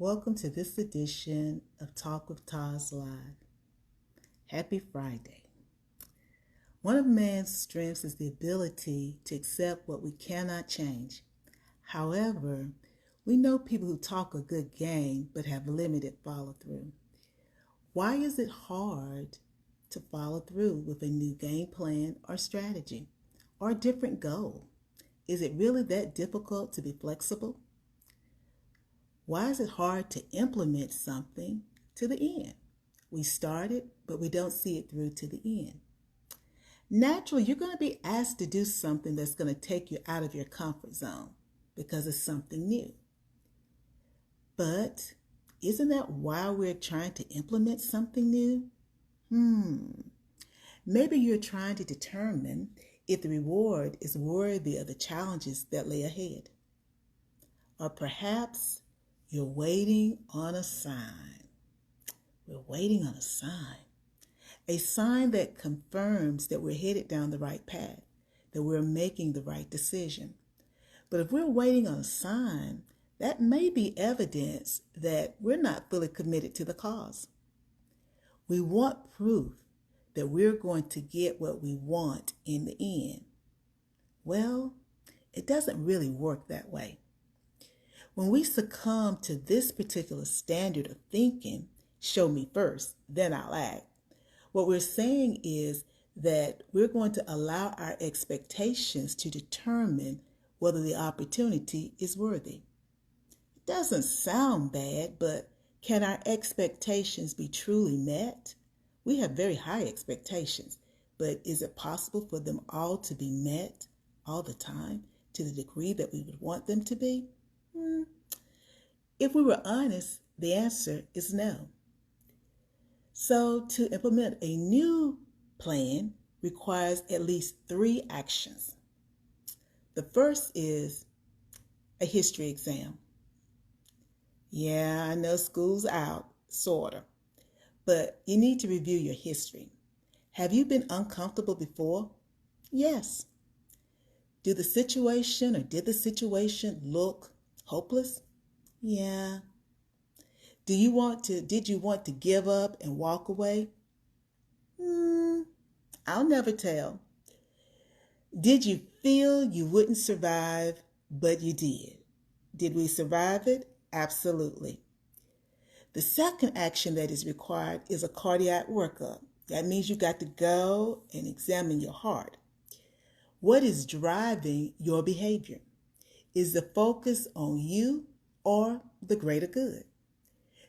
Welcome to this edition of Talk with Taz Live. Happy Friday. One of man's strengths is the ability to accept what we cannot change. However, we know people who talk a good game but have limited follow-through. Why is it hard to follow through with a new game plan or strategy or a different goal? Is it really that difficult to be flexible? Why is it hard to implement something to the end? We start it, but we don't see it through to the end. Naturally, you're going to be asked to do something that's going to take you out of your comfort zone because it's something new. But isn't that why we're trying to implement something new? Maybe you're trying to determine if the reward is worthy of the challenges that lay ahead. Or perhaps you're waiting on a sign. We're waiting on a sign that confirms that we're headed down the right path, that we're making the right decision. But if we're waiting on a sign, that may be evidence that we're not fully committed to the cause. We want proof that we're going to get what we want in the end. Well, it doesn't really work that way. When we succumb to this particular standard of thinking, show me first, then I'll act, what we're saying is that we're going to allow our expectations to determine whether the opportunity is worthy. It doesn't sound bad, but can our expectations be truly met? We have very high expectations, but is it possible for them all to be met all the time to the degree that we would want them to be? If we were honest, the answer is no. So to implement a new plan requires at least 3 actions. The first is a history exam. Yeah, I know school's out, sort of, but you need to review your history. Have you been uncomfortable before? Yes. Did the situation look hopeless? Yeah. Did you want to give up and walk away? I'll never tell. Did you feel you wouldn't survive, but you did? Did we survive it? Absolutely. The second action that is required is a cardiac workup. That means you got to go and examine your heart. What is driving your behavior? Is the focus on you or the greater good?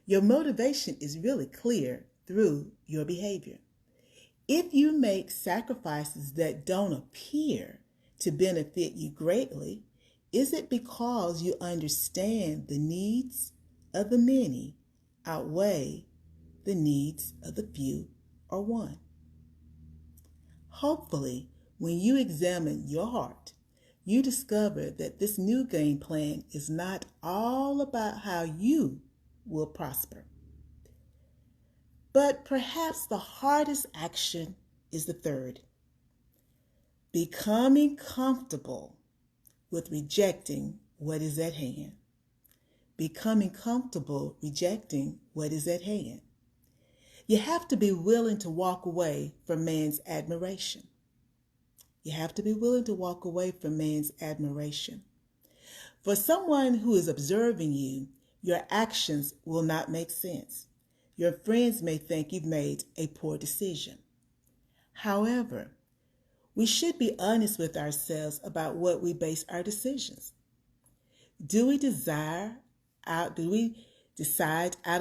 Your motivation is really clear through your behavior. If you make sacrifices that don't appear to benefit you greatly, is it because you understand the needs of the many outweigh the needs of the few or one? Hopefully, when you examine your heart, you discover that this new game plan is not all about how you will prosper. But perhaps the hardest action is the third. Becoming comfortable with rejecting what is at hand. Becoming comfortable rejecting what is at hand. You have to be willing to walk away from man's admiration. You have to be willing to walk away from man's admiration. For someone who is observing you, your actions will not make sense. Your friends may think you've made a poor decision. However, we should be honest with ourselves about what we base our decisions. Do we decide out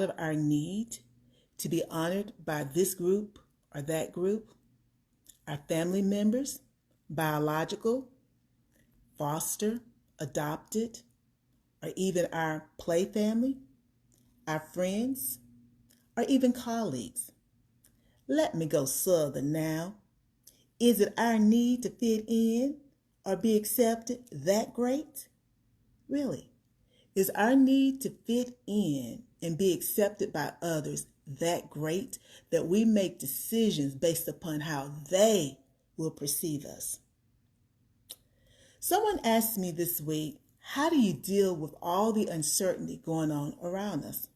of our need to be honored by this group or that group? Our family members, biological, foster, adopted, or even our play family, our friends, or even colleagues? Let me go southern now. Is it our need to fit in or be accepted that great? Really? Is our need to fit in and be accepted by others that great that we make decisions based upon how they will perceive us? Someone asked me this week, How do you deal with all the uncertainty going on around us?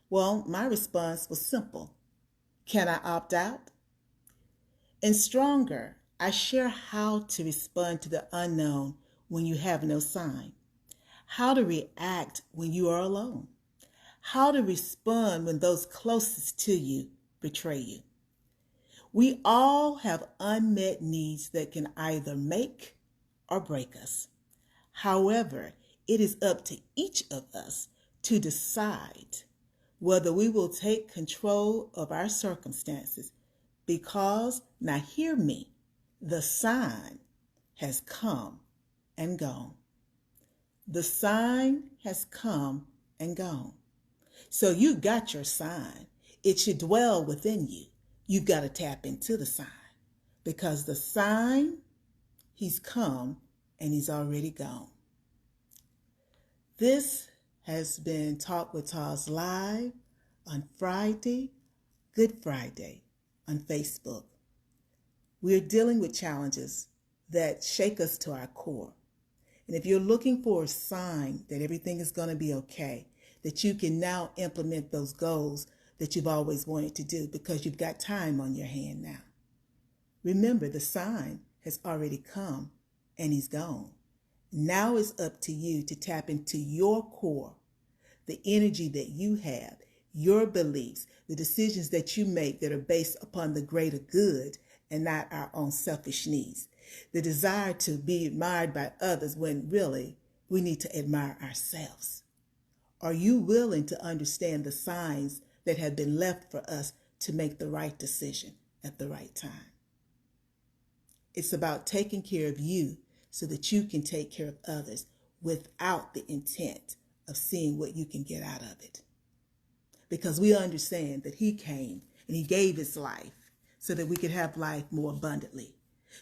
Well, my response was simple. Can I opt out? And stronger, I share how to respond to the unknown when you have no sign, how to react when you are alone, how to respond when those closest to you betray you. We all have unmet needs that can either make or break us. However, it is up to each of us to decide whether we will take control of our circumstances because, now hear me, the sign has come and gone. The sign has come and gone. So you got your sign. It should dwell within you. You got to tap into the sign because the sign, he's come and he's already gone. This has been Talk with Taz Live on Friday, Good Friday on Facebook. We're dealing with challenges that shake us to our core. And if you're looking for a sign that everything is going to be okay, that you can now implement those goals that you've always wanted to do because you've got time on your hand now. Remember, the sign has already come and he's gone. Now it's up to you to tap into your core, the energy that you have, your beliefs, the decisions that you make that are based upon the greater good and not our own selfish needs. The desire to be admired by others when really we need to admire ourselves. Are you willing to understand the signs that have been left for us to make the right decision at the right time? It's about taking care of you so that you can take care of others without the intent of seeing what you can get out of it. Because we understand that he came and he gave his life so that we could have life more abundantly.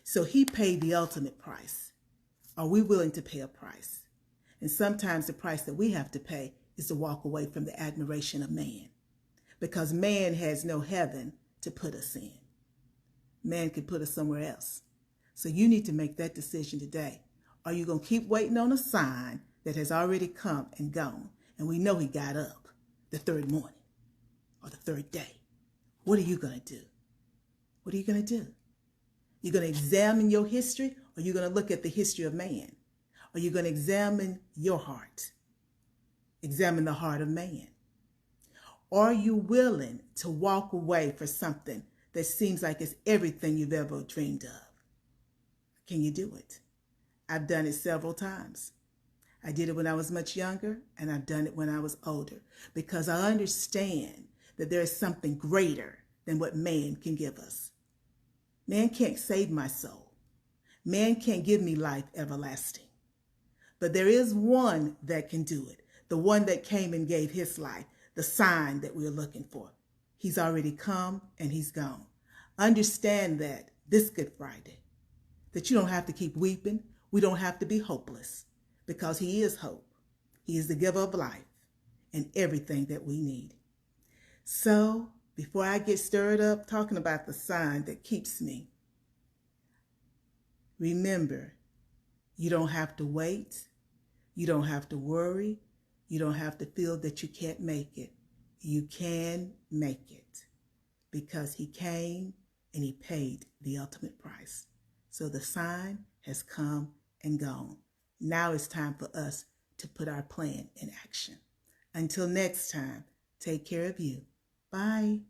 So he paid the ultimate price. Are we willing to pay a price? And sometimes the price that we have to pay is to walk away from the admiration of man. Because man has no heaven to put us in. Man can put us somewhere else. So you need to make that decision today. Are you going to keep waiting on a sign that has already come and gone? And we know he got up the third morning or the third day. What are you going to do? What are you going to do? You're going to examine your history, or you're going to look at the history of man? Are you going to examine your heart? Examine the heart of man. Are you willing to walk away for something that seems like it's everything you've ever dreamed of? Can you do it? I've done it several times. I did it when I was much younger, and I've done it when I was older, because I understand that there is something greater than what man can give us. Man can't save my soul. Man can't give me life everlasting. But there is one that can do it, the one that came and gave his life, the sign that we're looking for. He's already come and he's gone. Understand that this Good Friday, that you don't have to keep weeping. We don't have to be hopeless, because he is hope. He is the giver of life and everything that we need. So before I get stirred up talking about the sign that keeps me, remember, you don't have to wait. You don't have to worry. You don't have to feel that you can't make it. You can make it, because he came and he paid the ultimate price. So the sign has come and gone. Now it's time for us to put our plan in action. Until next time, take care of you. Bye.